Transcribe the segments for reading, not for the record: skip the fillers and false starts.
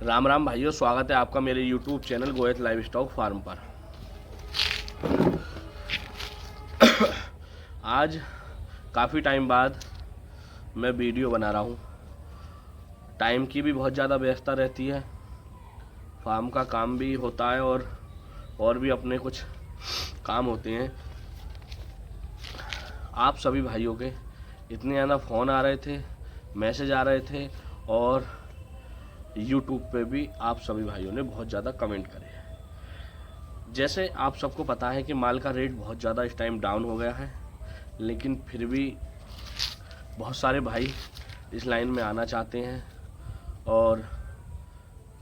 राम राम भाइयों, स्वागत है आपका मेरे YouTube channel Goyat livestock farm पर। आज काफ़ी टाइम बाद मैं वीडियो बना रहा हूँ। टाइम की भी बहुत ज़्यादा व्यस्तता रहती है, फार्म का काम भी होता है और भी अपने कुछ काम होते हैं। आप सभी भाइयों के इतने ज़्यादा फ़ोन आ रहे थे, मैसेज आ रहे थे और YouTube पे भी आप सभी भाइयों ने बहुत ज़्यादा कमेंट करे। जैसे आप सबको पता है कि माल का रेट बहुत ज़्यादा इस टाइम डाउन हो गया है, लेकिन फिर भी बहुत सारे भाई इस लाइन में आना चाहते हैं और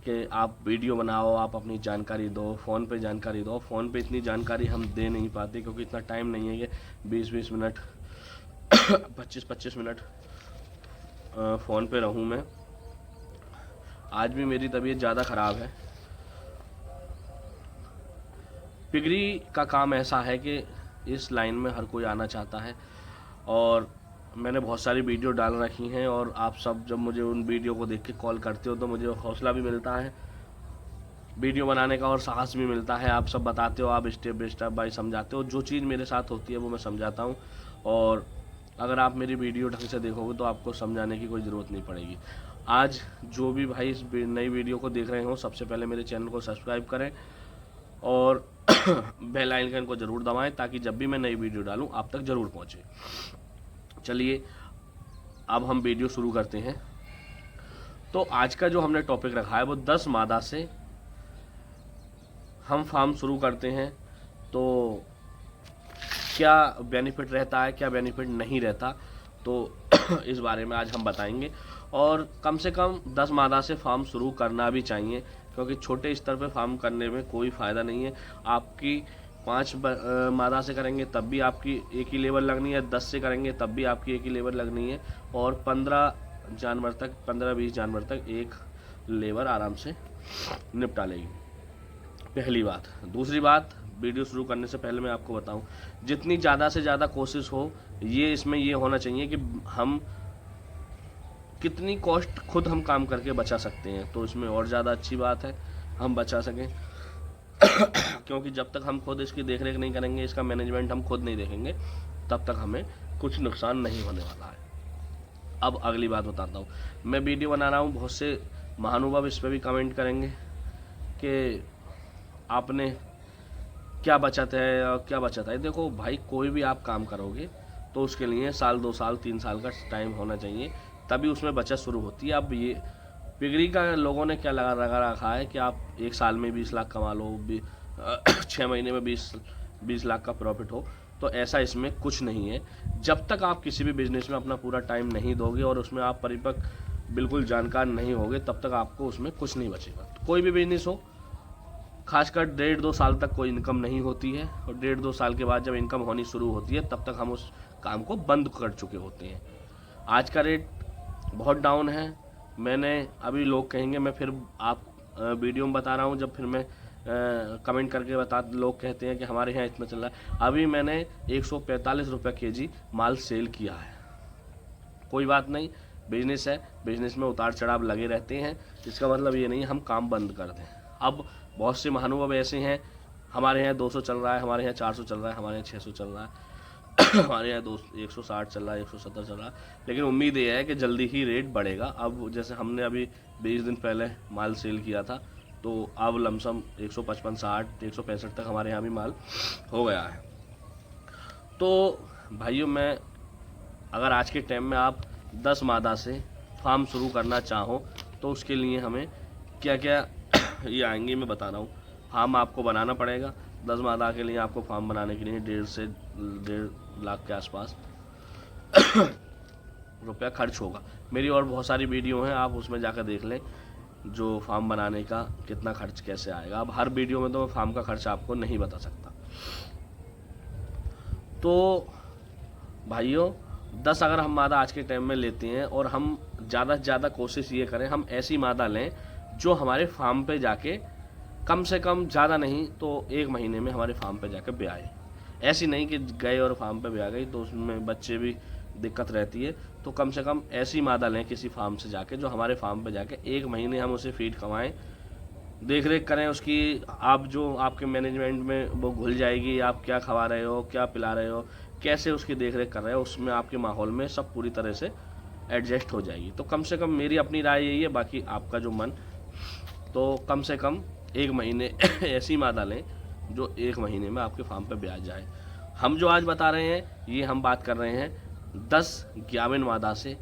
कि आप वीडियो बनाओ, आप अपनी जानकारी दो, फ़ोन पे जानकारी दो। फ़ोन पे इतनी जानकारी हम दे नहीं पाते क्योंकि इतना टाइम नहीं है कि 20-20 मिनट 25-25 मिनट फ़ोन पे रहूँ मैं। आज भी मेरी तबीयत ज़्यादा ख़राब है। पिगरी का काम ऐसा है कि इस लाइन में हर कोई आना चाहता है और मैंने बहुत सारी वीडियो डाल रखी हैं और आप सब जब मुझे उन वीडियो को देख के कॉल करते हो तो मुझे हौसला भी मिलता है वीडियो बनाने का और साहस भी मिलता है। आप सब बताते हो, आप स्टेप बाय स्टेप बाई समझाते हो। जो चीज़ मेरे साथ होती है वो मैं समझाता हूँ और अगर आप मेरी वीडियो ढंग से देखोगे तो आपको समझाने की कोई ज़रूरत नहीं पड़ेगी। आज जो भी भाई इस नई वीडियो को देख रहे हो, सबसे पहले मेरे चैनल को सब्सक्राइब करें और बेल आइकन को ज़रूर दबाएं ताकि जब भी मैं नई वीडियो डालूं आप तक ज़रूर पहुंचे। चलिए अब हम वीडियो शुरू करते हैं। तो आज का जो हमने टॉपिक रखा है वो 10 मादा से हम फार्म शुरू करते हैं तो क्या बेनिफिट रहता है, क्या बेनिफिट नहीं रहता, तो इस बारे में आज हम बताएंगे। और कम से कम 10 मादा से फार्म शुरू करना भी चाहिए क्योंकि छोटे स्तर पे फार्म करने में कोई फ़ायदा नहीं है। आपकी 5 मादा से करेंगे तब भी आपकी एक ही लेबर लगनी है, 10 से करेंगे तब भी आपकी एक ही लेबर लगनी है और 15-20 जानवर तक एक लेबर आराम से निपटा लेगी। पहली बात। दूसरी बात, वीडियो शुरू करने से पहले मैं आपको बताऊं, जितनी ज़्यादा से ज़्यादा कोशिश हो इसमें ये होना चाहिए कि हम कितनी कॉस्ट खुद हम काम करके बचा सकते हैं, तो इसमें और ज़्यादा अच्छी बात है हम बचा सकें। क्योंकि जब तक हम खुद इसकी देख रेख नहीं करेंगे, इसका मैनेजमेंट हम खुद नहीं देखेंगे, तब तक हमें कुछ नुकसान नहीं होने वाला है। अब अगली बात बताता हूँ। मैं वीडियो बना रहा हूँ, बहुत से महानुभाव इस पर भी कमेंट करेंगे कि आपने क्या बचत है और क्या बचत है। देखो भाई, कोई भी आप काम करोगे तो उसके लिए साल 2 साल 3 साल का टाइम होना चाहिए, तभी उसमें बचत शुरू होती है। अब ये पिगरी का लोगों ने क्या लगा रखा है कि आप 1 साल में 20 लाख कमा लो, 6 महीने में 20 लाख का प्रॉफिट हो, तो ऐसा इसमें कुछ नहीं है। जब तक आप किसी भी बिजनेस में अपना पूरा टाइम नहीं दोगे और उसमें आप परिपक्व बिल्कुल जानकार नहीं होगे, तब तक आपको उसमें कुछ नहीं बचेगा। कोई भी बिजनेस हो, खासकर 1.5-2 साल तक कोई इनकम नहीं होती है और 1.5-2 साल के बाद जब इनकम होनी शुरू होती है तब तक हम उस काम को बंद कर चुके होते हैं। आज का रेट बहुत डाउन है। मैंने अभी, लोग कहेंगे, मैं फिर आप वीडियो में बता रहा हूँ, जब फिर मैं कमेंट करके लोग कहते हैं कि हमारे यहाँ इतना चल रहा है। अभी मैंने 145 रुपये kg माल सेल किया है। कोई बात नहीं, बिजनेस है, बिजनेस में उतार चढ़ाव लगे रहते हैं, इसका मतलब ये नहीं हम काम बंद कर दें। अब बहुत से महानुभाव ऐसे हैं, हमारे यहाँ 200 चल रहा है, हमारे यहाँ 400 चल रहा है, हमारे यहाँ 600 चल रहा है, हमारे यहाँ 160 चल रहा है, 170 चल रहा है, लेकिन उम्मीद ये है कि जल्दी ही रेट बढ़ेगा। अब जैसे हमने अभी 20 दिन पहले माल सेल किया था, तो अब लमसम 155, 60, 165 तक हमारे यहाँ भी माल हो गया है। तो भाइयों, मैं अगर आज के टाइम में आप 10 मादा से फार्म शुरू करना चाहो तो उसके लिए हमें क्या क्या ये आएंगे मैं बता रहा हूँ। फार्म आपको बनाना पड़ेगा। 10 मादा के लिए आपको फार्म बनाने के लिए 1.5 से 1.5 लाख के आसपास रुपया खर्च होगा। मेरी और बहुत सारी वीडियो हैं, आप उसमें जाकर देख लें जो फार्म बनाने का कितना खर्च कैसे आएगा। अब हर वीडियो में तो मैं फार्म का खर्च आपको नहीं बता सकता। तो भाइयों, 10 अगर हम मादा आज के टाइम में लेते हैं और हम ज़्यादा से ज़्यादा कोशिश ये करें, हम ऐसी मादा लें जो हमारे फार्म पे जाके कम से कम, ज़्यादा नहीं तो 1 महीने में हमारे फार्म पे जाके ब्याए। ऐसी नहीं कि गए और फार्म पे ब्याह गई तो उसमें बच्चे भी दिक्कत रहती है, तो कम से कम ऐसी मादा लें किसी फार्म से जाके, जो हमारे फार्म पे जाके 1 महीने हम उसे फीड खवाएं, देख रेख करें उसकी। आप जो आपके मैनेजमेंट में वो घुल जाएगी, आप क्या खवा रहे हो, क्या पिला रहे हो, कैसे उसकी देख रेख कर रहे हो, उसमें आपके माहौल में सब पूरी तरह से एडजस्ट हो जाएगी। तो कम से कम मेरी अपनी राय यही है, बाकी आपका जो मन, तो कम से कम 1 महीने ऐसी मादा लें जो 1 महीने में आपके फार्म पे ब्याज जाए। हम जो आज बता रहे हैं ये हम बात कर रहे हैं 10 ग्याविन मादा से,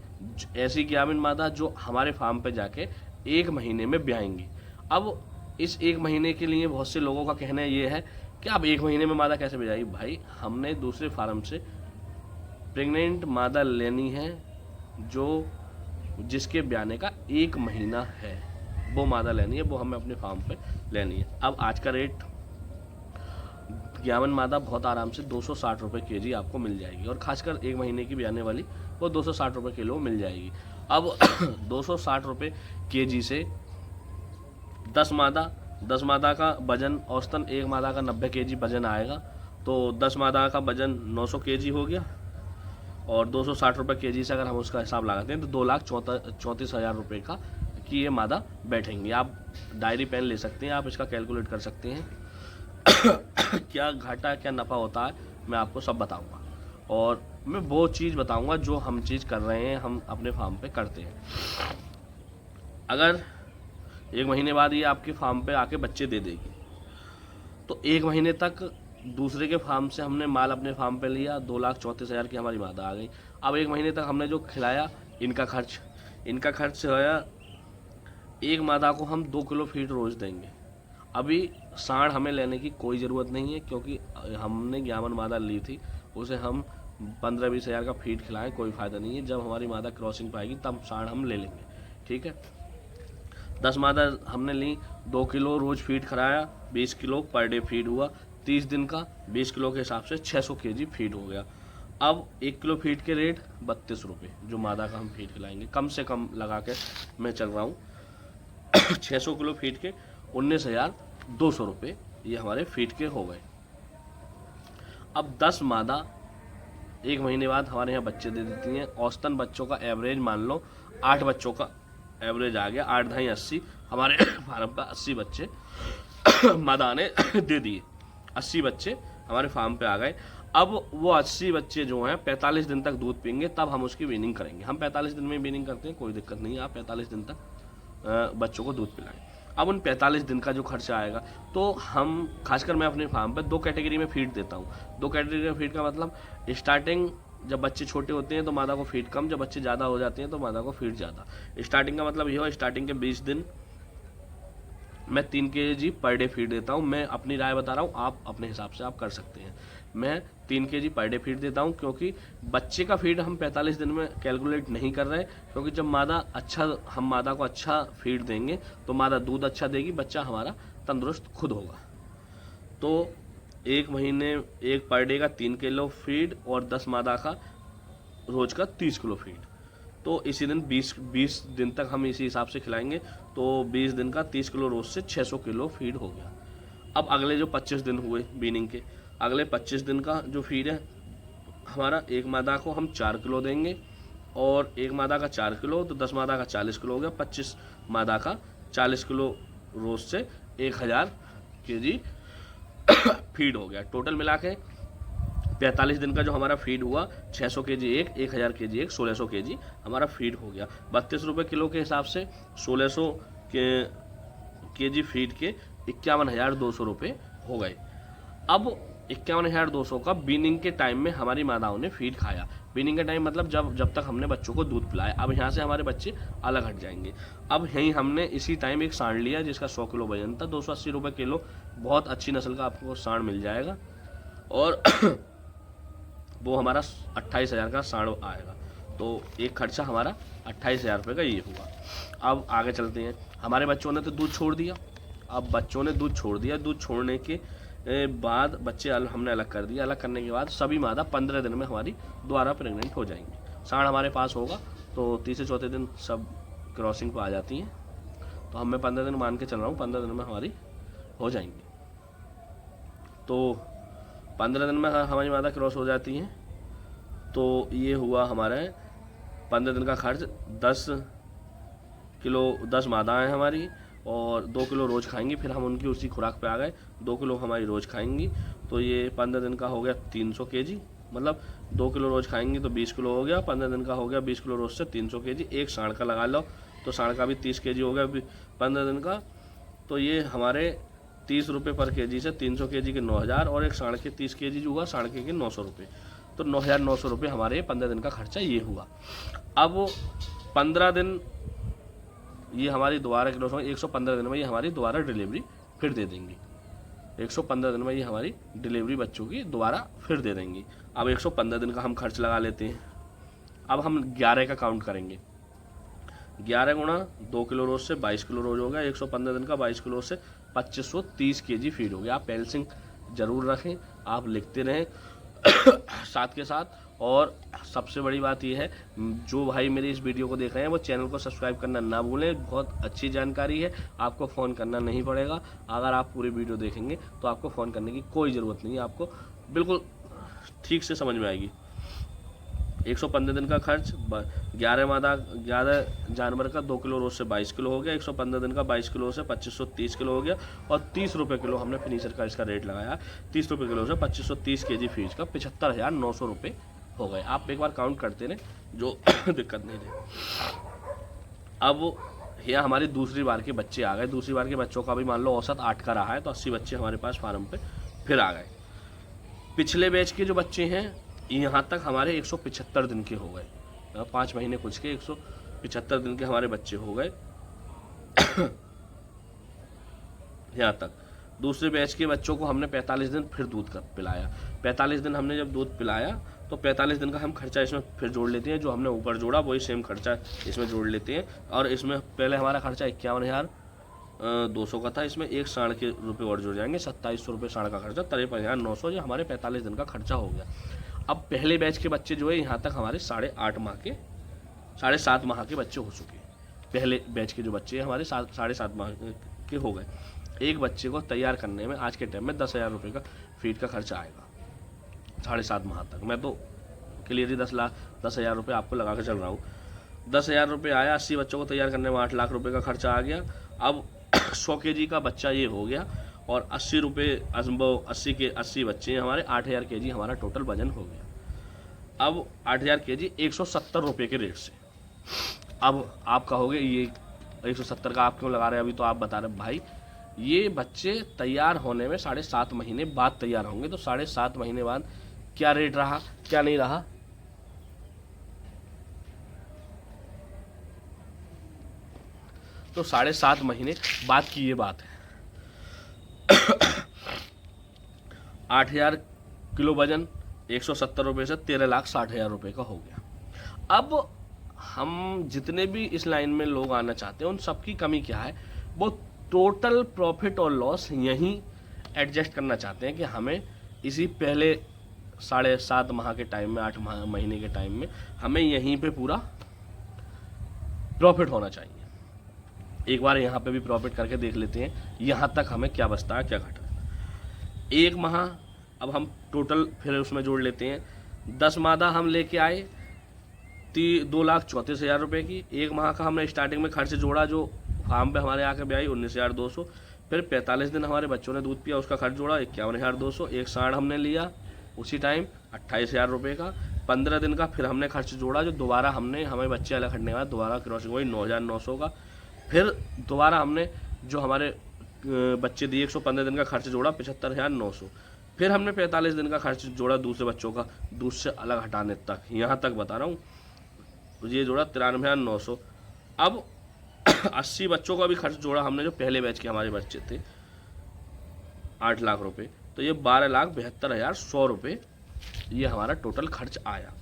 ऐसी ग्याविन मादा जो हमारे फार्म पे जाके 1 महीने में ब्याएंगी। अब इस 1 महीने के लिए बहुत से लोगों का कहना ये है कि आप 1 महीने में मादा कैसे ब्याएगी। भाई हमने दूसरे फार्म से प्रेग्नेंट मादा लेनी है जो जिसके ब्याने का 1 महीना है, वो मादा लेनी है, वो हमें अपने फार्म पे लेनी है। अब आज का रेट 51 मादा बहुत आराम से 260 रुपये केजी आपको मिल जाएगी, और खासकर 1 महीने की ब्याने वाली वो 260 रुपये किलो मिल जाएगी। अब 260 रुपये केजी से 10 मादा का वजन औसतन, एक मादा का 90 केजी वजन आएगा, तो 10 मादा का वजन 900 केजी हो गया, और 260 रुपये केजी से अगर हम उसका हिसाब लगाते हैं तो 2,34,000 रुपये का कि ये मादा बैठेंगी। आप डायरी पेन ले सकते हैं, आप इसका कैलकुलेट कर सकते हैं क्या घाटा क्या नफ़ा होता है, मैं आपको सब बताऊंगा, और मैं वो चीज़ बताऊंगा जो हम चीज़ कर रहे हैं, हम अपने फार्म पे करते हैं। अगर 1 महीने बाद ये आपके फार्म पे आके बच्चे दे देगी, तो 1 महीने तक दूसरे के फार्म से हमने माल अपने फार्म पे लिया, 2,34,000 की हमारी मादा आ गई। अब 1 महीने तक हमने जो खिलाया, इनका खर्च होया, एक मादा को हम 2 किलो फीड रोज़ देंगे। अभी साढ़ हमें लेने की कोई ज़रूरत नहीं है, क्योंकि हमने 51 मादा ली थी, उसे हम 15-20 हज़ार का फीड खिलाएं, कोई फ़ायदा नहीं है। जब हमारी मादा क्रॉसिंग पाएगी तब साढ़ हम ले लेंगे, ठीक है। 10 मादा हमने ली, 2 किलो रोज़ फीड खिलाया, 20 किलो पर डे फीड हुआ, 30 दिन का 20 किलो के हिसाब से 600 केजी फीड हो गया। अब 1 किलो फीड के रेट 32 रुपये, जो मादा का हम फीड खिलाएंगे, कम से कम लगा के मैं चल रहा हूँ 600 किलो फीड के 19,200 रुपये ये हमारे फीड के हो गए। अब 10 मादा 1 महीने बाद हमारे यहाँ बच्चे दे देती हैं। औसतन बच्चों का एवरेज मान लो 8 बच्चों का एवरेज आ गया, 8 ढाई 80, हमारे फार्म पर 80 बच्चे मादा ने दे दिए, 80 बच्चे हमारे फार्म पे आ गए। अब वो 80 बच्चे जो हैं 45 दिन तक दूध पीएंगे, तब हम उसकी वीनिंग करेंगे। हम 45 दिन में वीनिंग करते हैं, कोई दिक्कत नहीं है, आप 45 दिन तक बच्चों को दूध पिलाएं। अब उन 45 दिन का जो खर्चा आएगा, तो हम खासकर मैं अपने फार्म पर 2 कैटेगरी में फीड देता हूँ। 2 कैटेगरी में फीड का मतलब, स्टार्टिंग जब बच्चे छोटे होते हैं तो मादा को फीड कम, जब बच्चे ज़्यादा हो जाते हैं तो मादा को फीड ज़्यादा। स्टार्टिंग का मतलब ये हो, स्टार्टिंग के 20 दिन मैं 3 केजी पर डे फीड देता हूँ। मैं अपनी राय बता रहा हूँ, आप अपने हिसाब से आप कर सकते हैं। मैं 3 केजी पर डे फीड देता हूँ, क्योंकि बच्चे का फीड हम 45 दिन में कैलकुलेट नहीं कर रहे, क्योंकि जब हम मादा को अच्छा फीड देंगे तो मादा दूध अच्छा देगी, बच्चा हमारा तंदुरुस्त खुद होगा। तो 1 महीने 1 पर डे का 3 किलो फीड, और 10 मादा का रोज का 30 किलो फीड, तो इसी दिन 20 दिन तक हम इसी हिसाब से खिलाएंगे, तो 20 दिन का 30 किलो रोज से 600 किलो फीड हो गया। अब अगले जो 25 दिन हुए बीनिंग के, अगले 25 दिन का जो फीड है हमारा, 1 मादा को हम 4 किलो देंगे, और 1 मादा का 4 किलो, तो 10 मादा का 40 किलो हो गया, 25 मादा का 40 किलो रोज से 1000 केजी फीड हो गया। टोटल मिला के 45 दिन का जो हमारा फीड हुआ, 600 केजी एक, 1000 केजी एक, 1600 केजी हमारा फीड हो गया। 32 रुपये किलो के हिसाब से 1600 केजी फीड के 51,200 रुपये हो गए। अब 51,200 का बीनिंग के टाइम में हमारी मादाओं ने फीड खाया। बीनिंग का टाइम मतलब जब तक हमने बच्चों को दूध पिलाया। अब यहाँ से हमारे बच्चे अलग हट जाएंगे। अब यहीं हमने इसी टाइम एक सांड लिया जिसका 100 किलो वजन था, 280 रुपये किलो, बहुत अच्छी नस्ल का आपको सांड मिल जाएगा, और वो हमारा 28,000 का सांड आएगा। तो एक खर्चा हमारा 28,000 रुपये का ये हुआ। अब आगे चलते हैं। हमारे बच्चों ने तो दूध छोड़ दिया। अब बच्चों ने दूध छोड़ दिया, दूध छोड़ने के बाद बच्चे हमने अलग कर दिया। अलग करने के बाद सभी मादा 15 दिन में हमारी दोबारा प्रेग्नेंट हो जाएंगी। सांड हमारे पास होगा तो तीसरे चौथे दिन सब क्रॉसिंग पर आ जाती हैं। तो हम मैं 15 दिन मान के चल रहा हूँ, 15 दिन में हमारी हो जाएंगी। तो 15 दिन में हमारी मादा क्रॉस हो जाती हैं, तो ये हुआ हमारा 15 दिन का खर्च। 10 मादा है हमारी और 2 किलो रोज़ खाएंगी, फिर हम उनकी उसी खुराक पे आ गए, 2 किलो हमारी रोज़ खाएंगी। तो ये 15 दिन का हो गया 300 केजी, मतलब 2 किलो रोज़ खाएंगी तो 20 किलो हो गया, 15 दिन का हो गया 20 किलो रोज़ से 300 केजी। एक साढ़ का लगा लो तो साढ़ का भी 30 केजी हो गया 15 दिन का। तो ये हमारे 30 रुपये पर केजी से 300 केजी के 9000 और एक साढ़ के 30 केजी जो हुआ साढ़ के 900 रुपये, तो 9900 रुपये हमारे 15 दिन का खर्चा ये हुआ। अब 15 दिन ये हमारी दोबारा किलो 115 दिन में ये हमारी दोबारा डिलीवरी फिर दे देंगी। 115 दिन में ये हमारी डिलीवरी बच्चों की दोबारा फिर दे देंगी। अब 115 दिन का हम खर्च लगा लेते हैं। अब हम 11 का काउंट करेंगे। 11 गुणा 2 किलो रोज से 22 किलो रोज हो गया। 115 दिन का 22 किलो से 2530 केजी फीड हो गया। आप पेंसिल जरूर रखें, आप लिखते रहें साथ के साथ। और सबसे बड़ी बात यह है, जो भाई मेरे इस वीडियो को देख रहे हैं वो चैनल को सब्सक्राइब करना ना भूलें। बहुत अच्छी जानकारी है, आपको फ़ोन करना नहीं पड़ेगा। अगर आप पूरी वीडियो देखेंगे तो आपको फ़ोन करने की कोई ज़रूरत नहीं है, आपको बिल्कुल ठीक से समझ में आएगी। 115 दिन का खर्च 11 जानवर का 2 किलो रोज से 22 किलो हो गया। 115 दिन का 22 किलो से 2530 किलो हो गया। और 30 रुपये किलो हमने फिनिशर का इसका रेट लगाया। 30 रुपये किलो से 2530 केजी फीस का 75,900 रुपये हो गए। आप एक बार काउंट करते रहे, जो दिक्कत नहीं रहे। अब यहाँ हमारी दूसरी बार के बच्चे आ गए। दूसरी बार के बच्चों का भी मान लो औसत 8 का रहा है, तो 80 बच्चे हमारे पास फार्म पे फिर आ गए। पिछले बैच के जो बच्चे हैं यहाँ तक हमारे 175 दिन के हो गए। 5 महीने कुछ के 175 दिन के हमारे बच्चे हो गए यहाँ तक। दूसरे बैच के बच्चों को हमने 45 दिन फिर दूध का पिलाया। 45 दिन हमने जब दूध पिलाया तो 45 दिन का हम खर्चा इसमें फिर जोड़ लेते हैं। जो हमने ऊपर जोड़ा वही सेम खर्चा इसमें जोड़ लेते हैं। और इसमें पहले हमारा खर्चा 51,200 का था, इसमें एक साढ़ के रुपये और जुड़ जाएंगे। 2700 रुपये साढ़ का खर्चा, 53,900 ये हमारे 45 दिन का खर्चा हो गया। अब पहले बैच के बच्चे जो है यहाँ तक हमारे 7.5 माह के बच्चे हो चुके हैं। पहले बैच के जो बच्चे हैं हमारे 7.5 माह के हो गए। एक बच्चे को तैयार करने में आज के टाइम में 10,000 रुपये का फीड का खर्चा आएगा 7.5 माह तक। मैं तो क्लियरली 10,000 रुपये आपको लगा के चल रहा हूँ। 10,000 रुपये आया, 80 बच्चों को तैयार करने में 8 लाख रुपये का खर्चा आ गया। अब 100 केजी का बच्चा ये हो गया और 80 रुपये 80 के 80 बच्चे हैं हमारे, 8,000 केजी हमारा टोटल वजन हो गया। अब 8,000 केजी 170 रुपये के रेट से। अब आप कहोगे ये 170 का आप क्यों लगा रहे हैं, अभी तो आप बता रहे भाई ये बच्चे तैयार होने में 7.5 महीने बाद तैयार होंगे, तो 7.5 महीने बाद क्या रेट रहा क्या नहीं रहा। तो 7.5 महीने बाद की ये बात है। 8,000 किलो वजन 170 रुपये से 13,60,000 रुपये का हो गया। अब हम जितने भी इस लाइन में लोग आना चाहते हैं उन सबकी कमी क्या है, वो टोटल प्रॉफिट और लॉस यहीं एडजस्ट करना चाहते हैं कि हमें इसी पहले 7.5 माह के टाइम में 8 महीने के टाइम में हमें यहीं पे पूरा प्रॉफिट होना चाहिए। एक बार यहाँ पे भी प्रॉफिट करके देख लेते हैं यहाँ तक हमें क्या बचता है क्या घटा है। 1 माह अब हम टोटल फिर उसमें जोड़ लेते हैं। 10 मादा हम लेके आए 2,34,000 रुपये की। 1 माह का हमने स्टार्टिंग में खर्च जोड़ा जो फार्म पे हमारे आके ब्याई 19,200। फिर 45 दिन हमारे बच्चों ने दूध पिया, उसका खर्च जोड़ा 51,200। एक साढ़ हमने लिया उसी टाइम 28,000 रुपये का। 15 दिन का फिर हमने खर्च जोड़ा जो दोबारा हमें बच्चे अलग हटने के बाद दोबारा क्रॉसिंग हुई 9,900 का। फिर दोबारा हमने जो हमारे बच्चे दिए 115 दिन का खर्च जोड़ा 75,900। फिर हमने 45 दिन का खर्च जोड़ा दूसरे बच्चों का दूध से अलग हटाने तक, यहाँ तक बता रहा हूँ, ये जोड़ा 93,900। अब 80 बच्चों का भी खर्च जोड़ा हमने जो पहले बैच के हमारे बच्चे थे 8 लाख रुपए, तो ये 12,72,100 रुपये ये हमारा टोटल खर्च आया।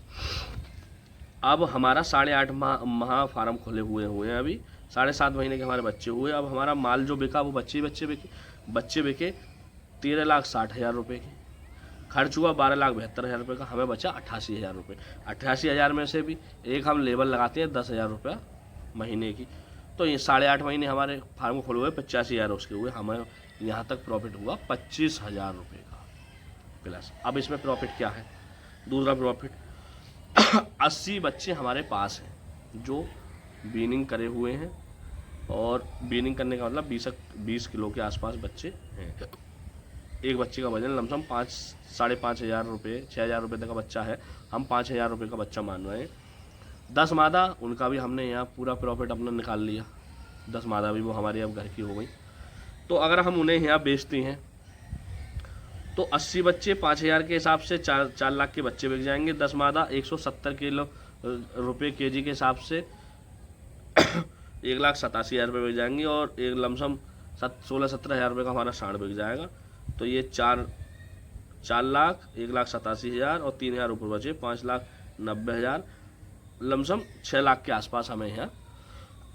अब हमारा 8.5 माह फार्म खोले हुए हैं, अभी 7.5 महीने के हमारे बच्चे हुए। अब हमारा माल जो बिका वो बच्चे बिके 13,60,000 रुपये के। खर्च हुआ 12,72,000 रुपये का, हमें बचा 88,000 रुपये। 88,000 में से भी एक हम लेबर लगाते हैं 10,000 रुपया महीने की, तो ये 8.5 महीने हमारे फार्म खोले हुए 85,000 उसके हुए। हमें यहाँ तक प्रॉफिट हुआ 25,000 रुपये का प्लस। अब इसमें प्रॉफिट क्या है, दूसरा प्रॉफिट 80 बच्चे हमारे पास हैं जो बीनिंग करे हुए हैं, और बीनिंग करने का मतलब 20 किलो के आसपास बच्चे हैं। एक बच्चे का वजन लमसम 5-5.5 रुपये 6,000 रुपये तक का बच्चा है, हम 5,000 रुपये का बच्चा मान रहे हैं। 10 मादा, उनका भी हमने यहाँ पूरा प्रॉफिट अपना निकाल लिया। 10 मादा भी वो हमारी अब घर की हो गई। तो अगर हम उन्हें यहाँ बेचते हैं तो 80 बच्चे 5,000 के हिसाब से 4 लाख के बच्चे बिक जाएंगे। 10 मादा 170 किलो रुपये केजी के हिसाब से 1,87,000 रुपये बिक जाएंगे, और एक लमसम 16-17 हज़ार रुपये का हमारा साढ़ बिक जाएगा। तो ये 4 लाख 1,87,000 और 3,000 ऊपर बचे 5,90,000, लमसम 6 लाख के आसपास हमें यहाँ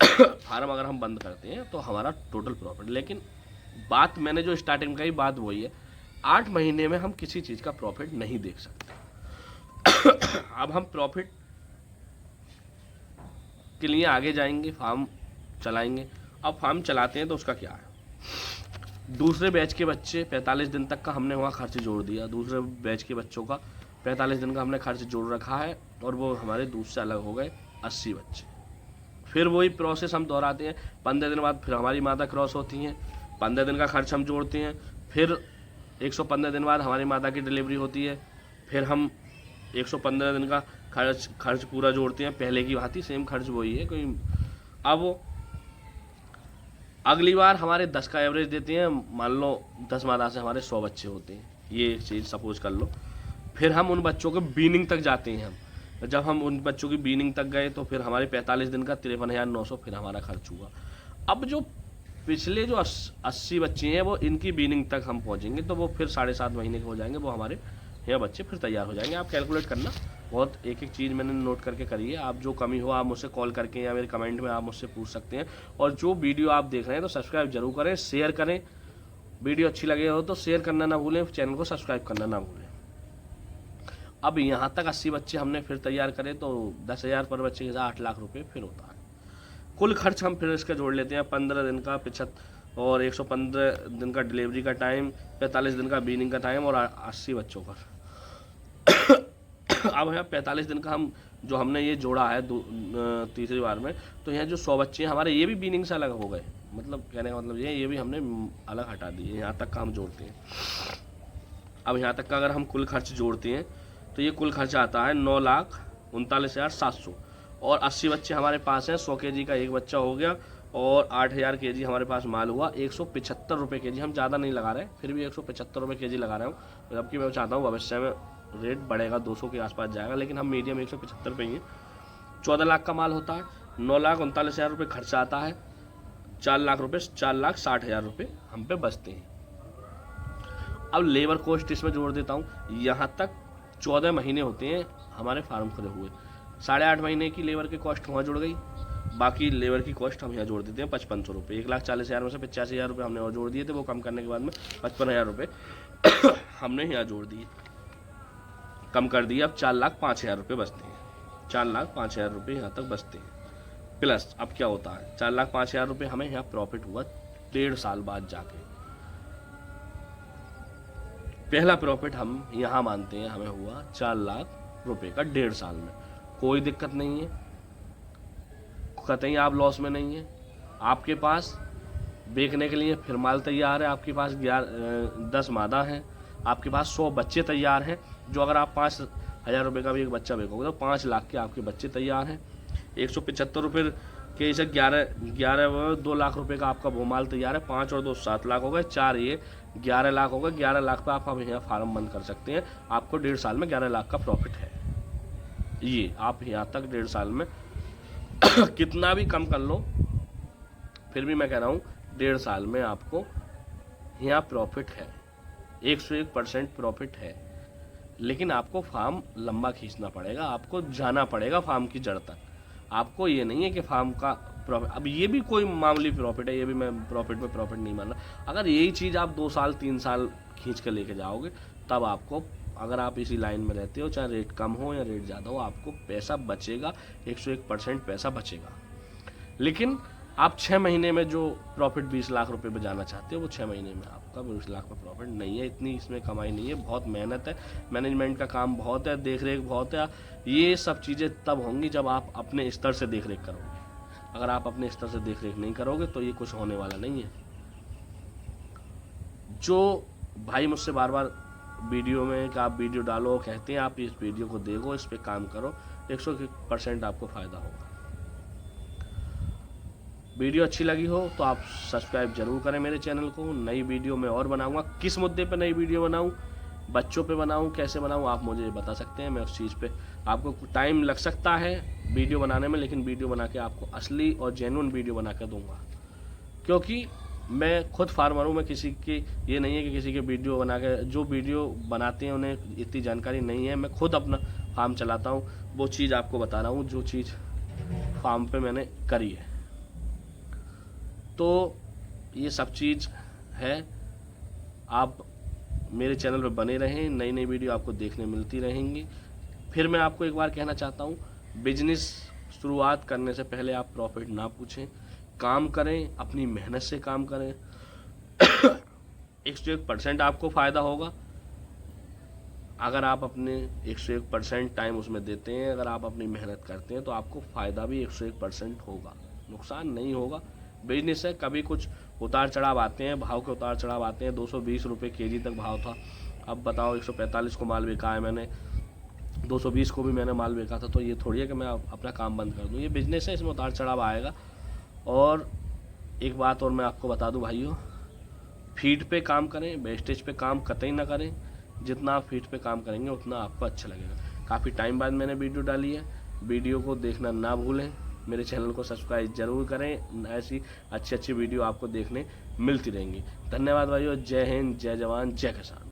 फार्म अगर हम बंद करते हैं तो हमारा टोटल प्रॉफिट। लेकिन बात मैंने जो स्टार्टिंग में कही, बात वही है, 8 महीने में हम किसी चीज़ का प्रॉफिट नहीं देख सकते। अब हम प्रॉफिट के लिए आगे जाएंगे, फार्म चलाएंगे। अब फार्म चलाते हैं तो उसका क्या है, दूसरे बैच के बच्चे 45 दिन तक का हमने वहाँ खर्च जोड़ दिया। दूसरे बैच के बच्चों का 45 दिन का हमने खर्च जोड़ रखा है, और वो हमारे दूध से अलग हो गए 80 बच्चे। फिर वही प्रोसेस हम दोहराते हैं। 15 दिन बाद फिर हमारी मादा क्रॉस होती हैं, 15 दिन का खर्च हम जोड़ते हैं। फिर 115 दिन बाद हमारी मादा की डिलीवरी होती है, फिर हम 115 दिन का खर्च पूरा जोड़ते हैं। पहले की भांति सेम खर्च वही है कोई। अब अगली बार हमारे 10 का एवरेज देते हैं, मान लो 10 मादा से हमारे 100 बच्चे होते हैं, ये एक चीज़ सपोज कर लो। फिर हम उन बच्चों के बीनिंग तक जाते हैं। जब हम उन बच्चों की बीनिंग तक गए तो फिर हमारे 45 दिन का 53,900 फिर हमारा खर्च हुआ। अब जो पिछले जो 80 बच्चे हैं वो इनकी बीनिंग तक हम पहुंचेंगे तो वो फिर 7.5 महीने के हो जाएंगे, वो हमारे यहाँ बच्चे फिर तैयार हो जाएंगे। आप कैलकुलेट करना, बहुत एक एक चीज़ मैंने नोट करके करी है। आप जो कमी हो आप मुझसे कॉल करके या मेरे कमेंट में आप मुझसे पूछ सकते हैं। और जो वीडियो आप देख रहे हैं तो सब्सक्राइब जरूर करें, शेयर करें। वीडियो अच्छी लगे हो तो शेयर करना ना भूलें, चैनल को सब्सक्राइब करना ना भूलें। अब यहाँ तक 80 बच्चे हमने फिर तैयार करे तो 10,000 पर बच्चे के साथ 8 लाख रुपये फिर होता है। कुल खर्च हम फिर इसका जोड़ लेते हैं, 15 दिन का 75 और 115 दिन का डिलीवरी का टाइम, 45 दिन का बीनिंग का टाइम और 80 बच्चों का। अब यहाँ 45 दिन का हम जो हमने ये जोड़ा है तीसरी बार में, तो यहाँ जो 100 बच्चे हैं हमारे ये भी बीनिंग से अलग हो गए। मतलब कहने का मतलब ये भी हमने अलग हटा दिए, यहाँ तक का हम जोड़ते हैं। अब यहाँ तक का अगर हम कुल खर्च जोड़ते हैं तो ये कुल खर्चा आता है 9,39,700, और 80 बच्चे हमारे पास हैं। 100 kg का एक बच्चा हो गया, और 8,000 kg हमारे पास माल हुआ। 175 रुपये kg, हम ज़्यादा नहीं लगा रहे, फिर भी 175 रुपये kg लगा रहा हूँ, जबकि मैं चाहता हूँ भविष्य में रेट बढ़ेगा, 200 के आसपास जाएगा, लेकिन हम मीडियम 175 पे ही हैं। 14 लाख का माल होता है, 9,39,000 रुपये खर्चा आता है, 4 लाख रुपये 4,60,000 रुपये हम पे बचते हैं। अब लेबर कॉस्ट इसमें जोड़ देता हूँ। यहाँ तक 14 महीने होते हैं हमारे फार्म खुले हुए, 8.5 महीने की लेबर की कॉस्ट वहाँ जुड़ गई, बाकी लेबर की कॉस्ट हम यहाँ जोड़ देते हैं 5500 रुपये। 1,40,000 में से 85,000 रुपये हमने और जोड़ दिए थे, वो कम करने के बाद में 55,000 रुपये हमने यहाँ जोड़ दिए, कम कर दिए। अब 4,05,000 रुपये बचते हैं, 4,05,000 रुपये यहाँ तक बचते हैं। प्लस अब क्या होता है, 4,05,000 रुपये हमें यहाँ प्रॉफिट हुआ 1.5 साल बाद जाके। पहला प्रॉफिट हम यहाँ मानते हैं हमें हुआ 4 लाख रुपए का 1.5 साल में। कोई दिक्कत नहीं है, कतई आप लॉस में नहीं है। आपके पास बेचने के लिए फिर माल तैयार है, आपके पास 10 मादा हैं, आपके पास 100 बच्चे तैयार हैं, जो अगर आप 5,000 रुपये का भी एक बच्चा बेचोगे तो 5 लाख के आपके बच्चे तैयार हैं। 175 रुपये के इसे 2 लाख रुपए का आपका वो माल तैयार है। 5 और 2 7 लाख हो गए, 4 ये 11 लाख हो गए। 11 लाख पे आप यहाँ फार्म बंद कर सकते हैं, आपको 1.5 साल में 11 लाख का प्रॉफिट है। ये आप यहाँ तक 1.5 साल में कितना भी कम कर लो, फिर भी मैं कह रहा हूँ 1.5 साल में आपको यहाँ प्रॉफिट है, 101% प्रॉफिट है। लेकिन आपको फार्म लंबा खींचना पड़ेगा, आपको जाना पड़ेगा फार्म की जड़ तक। आपको ये नहीं है कि फार्म का प्रॉफिट, अब ये भी कोई मामूली प्रॉफिट है, ये भी मैं प्रॉफिट में प्रॉफिट नहीं मान रहा। अगर यही चीज़ आप 2 साल 3 साल खींच कर लेके जाओगे, तब आपको, अगर आप इसी लाइन में रहते हो, चाहे रेट कम हो या रेट ज़्यादा हो, आपको पैसा बचेगा, 101% पैसा बचेगा। लेकिन आप 6 महीने में जो प्रॉफिट 20 लाख रुपए पे जाना चाहते हो वो 6 महीने में आपका 20 लाख में प्रॉफिट नहीं है, इतनी इसमें कमाई नहीं है, बहुत मेहनत है, मैनेजमेंट का काम बहुत है, देख रेख बहुत है। ये सब चीज़ें तब होंगी जब आप अपने स्तर से देख रेख करोगे। अगर आप अपने स्तर से देख रेख नहीं करोगे तो ये कुछ होने वाला नहीं है। जो भाई मुझसे बार बार वीडियो में कि आप वीडियो डालो कहते हैं, आप इस वीडियो को देखो, इस पे काम करो, 100% आपको फ़ायदा होगा। वीडियो अच्छी लगी हो तो आप सब्सक्राइब जरूर करें मेरे चैनल को। नई वीडियो में और बनाऊंगा, किस मुद्दे पे नई वीडियो बनाऊं, बच्चों पे बनाऊं, कैसे बनाऊं, आप मुझे बता सकते हैं। मैं उस चीज़ पे, आपको टाइम लग सकता है वीडियो बनाने में, लेकिन वीडियो बना के आपको असली और जेन्युइन वीडियो बना के दूंगा। क्योंकि मैं खुद फार्मर हूँ, मैं किसी की ये नहीं है कि किसी के वीडियो बना के, जो वीडियो बनाते हैं उन्हें इतनी जानकारी नहीं है। मैं खुद अपना फार्म चलाता हूँ, वो चीज़ आपको बता रहा हूँ जो चीज़ फार्म पे मैंने करी है। तो ये सब चीज़ है, आप मेरे चैनल पर बने रहें, नई नई वीडियो आपको देखने मिलती रहेंगी। फिर मैं आपको एक बार कहना चाहता हूँ, बिजनेस शुरुआत करने से पहले आप प्रॉफिट ना पूछें, काम करें, अपनी मेहनत से काम करें। 101% आपको फ़ायदा होगा अगर आप अपने 101% टाइम उसमें देते हैं। अगर आप अपनी मेहनत करते हैं तो आपको फ़ायदा भी 101% होगा, नुकसान नहीं होगा। बिजनेस है, कभी कुछ उतार चढ़ाव आते हैं, भाव के उतार चढ़ाव आते हैं। 220 रुपये केजी तक भाव था, अब बताओ 145 को माल बेचा है मैंने, 220 को भी मैंने माल बेचा था। तो ये थोड़ी है कि मैं अपना काम बंद कर दूँ, ये बिजनेस है, इसमें उतार चढ़ाव आएगा। और एक बात और मैं आपको बता दूं भाइयों, फीड पे काम करें, वेस्टेज पे काम कतई ना करें। जितना आप फीड पे काम करेंगे उतना आपको अच्छा लगेगा। काफ़ी टाइम बाद मैंने वीडियो डाली है, वीडियो को देखना ना भूलें, मेरे चैनल को सब्सक्राइब जरूर करें, ऐसी अच्छी अच्छी वीडियो आपको देखने मिलती रहेंगी। धन्यवाद भाइयों, जय हिंद, जय जवान, जय किसान।